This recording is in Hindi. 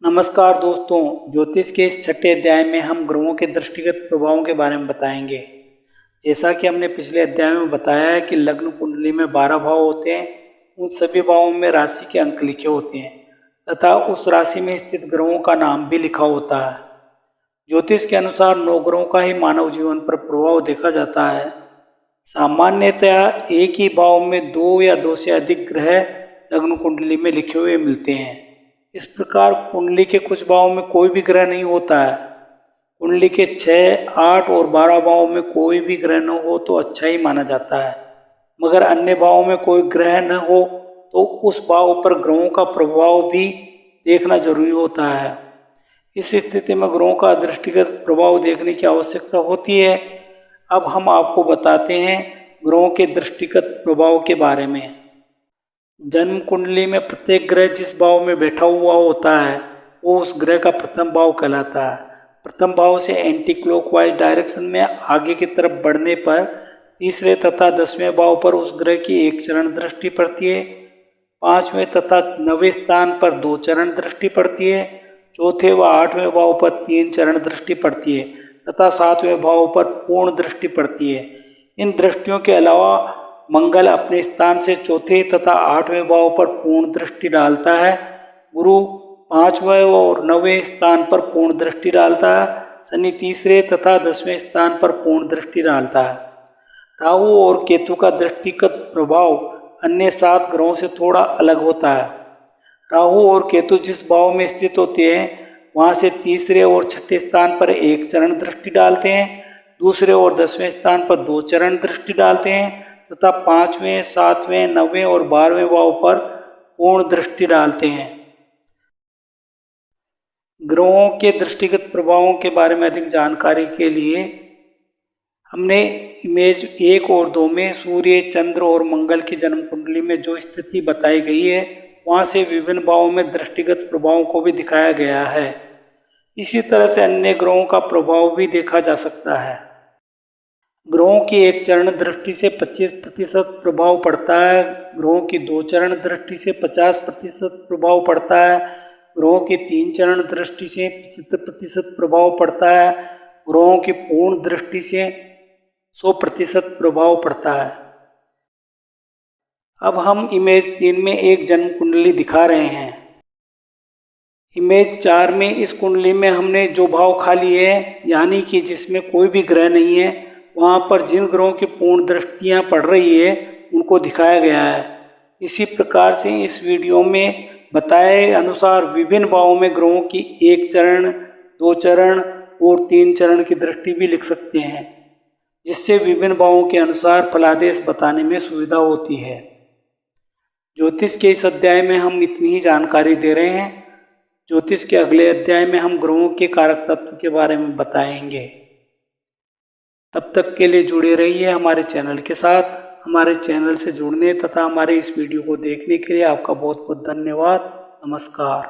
नमस्कार दोस्तों, ज्योतिष के इस छठे अध्याय में हम ग्रहों के दृष्टिगत प्रभावों के बारे में बताएंगे। जैसा कि हमने पिछले अध्याय में बताया है कि लग्न कुंडली में 12 भाव होते हैं। उन सभी भावों में राशि के अंक लिखे होते हैं तथा उस राशि में स्थित ग्रहों का नाम भी लिखा होता है। ज्योतिष के अनुसार 9 ग्रहों का ही मानव जीवन पर प्रभाव देखा जाता है। सामान्यतया एक ही भाव में 2 या 2 से अधिक ग्रह लग्न कुंडली में लिखे हुए मिलते हैं। इस प्रकार कुंडली के कुछ भावों में कोई भी ग्रह नहीं होता है। कुंडली के 6, 8 और 12 भावों में कोई भी ग्रह न हो तो अच्छा ही माना जाता है, मगर अन्य भावों में कोई ग्रह न हो तो उस भाव पर ग्रहों का प्रभाव भी देखना जरूरी होता है। इस स्थिति में ग्रहों का दृष्टिगत प्रभाव देखने की आवश्यकता होती है। अब हम आपको बताते हैं ग्रहों के दृष्टिगत प्रभाव के बारे में। जन्म कुंडली में प्रत्येक ग्रह जिस भाव में बैठा हुआ होता है वो उस ग्रह का प्रथम भाव कहलाता है। प्रथम भाव से एंटी क्लॉकवाइज डायरेक्शन में आगे की तरफ बढ़ने पर तीसरे तथा 10वें भाव पर उस ग्रह की एक चरण दृष्टि पड़ती है। 5वें तथा 9वें स्थान पर 2 चरण दृष्टि पड़ती है। चौथे व 8वें भाव पर 3 चरण दृष्टि पड़ती है तथा 7वें भाव पर पूर्ण दृष्टि पड़ती है। इन दृष्टियों के अलावा मंगल अपने स्थान से चौथे तथा 8वें भाव पर पूर्ण दृष्टि डालता है। गुरु 5वें और 9वें स्थान पर पूर्ण दृष्टि डालता है। शनि तीसरे तथा 10वें स्थान पर पूर्ण दृष्टि डालता है। राहु और केतु का दृष्टिगत प्रभाव अन्य 7 ग्रहों से थोड़ा अलग होता है। राहु और केतु जिस भाव में स्थित होते हैं वहां से तीसरे और छठे स्थान पर 1 चरण दृष्टि डालते हैं, दूसरे और 10वें स्थान पर 2 चरण दृष्टि डालते हैं तथा 5वें, 7वें, 9वें और 12वें भाव पर पूर्ण दृष्टि डालते हैं। ग्रहों के दृष्टिगत प्रभावों के बारे में अधिक जानकारी के लिए हमने इमेज 1 और 2 में सूर्य, चंद्र और मंगल की जन्म कुंडली में जो स्थिति बताई गई है वहां से विभिन्न भावों में दृष्टिगत प्रभावों को भी दिखाया गया है। इसी तरह से अन्य ग्रहों का प्रभाव भी देखा जा सकता है। ग्रहों की एक चरण दृष्टि से 25% प्रभाव पड़ता है। ग्रहों की 2 चरण दृष्टि से 50% प्रभाव पड़ता है। ग्रहों की 3 चरण दृष्टि से 75% प्रभाव पड़ता है। ग्रहों की पूर्ण दृष्टि से 100% प्रभाव पड़ता है। अब हम इमेज 3 में एक जन्म कुंडली दिखा रहे हैं। इमेज 4 में इस कुंडली में हमने जो भाव खाली है यानी कि जिसमें कोई भी ग्रह नहीं है वहाँ पर जिन ग्रहों की पूर्ण दृष्टियाँ पड़ रही है उनको दिखाया गया है। इसी प्रकार से इस वीडियो में बताए अनुसार विभिन्न भावों में ग्रहों की 1 चरण, 2 चरण और 3 चरण की दृष्टि भी लिख सकते हैं, जिससे विभिन्न भावों के अनुसार फलादेश बताने में सुविधा होती है। ज्योतिष के इस अध्याय में हम इतनी ही जानकारी दे रहे हैं। ज्योतिष के अगले अध्याय में हम ग्रहों के कारक तत्व के बारे में बताएंगे। तब तक के लिए जुड़े रहिए हमारे चैनल के साथ। हमारे चैनल से जुड़ने तथा हमारे इस वीडियो को देखने के लिए आपका बहुत बहुत धन्यवाद। नमस्कार।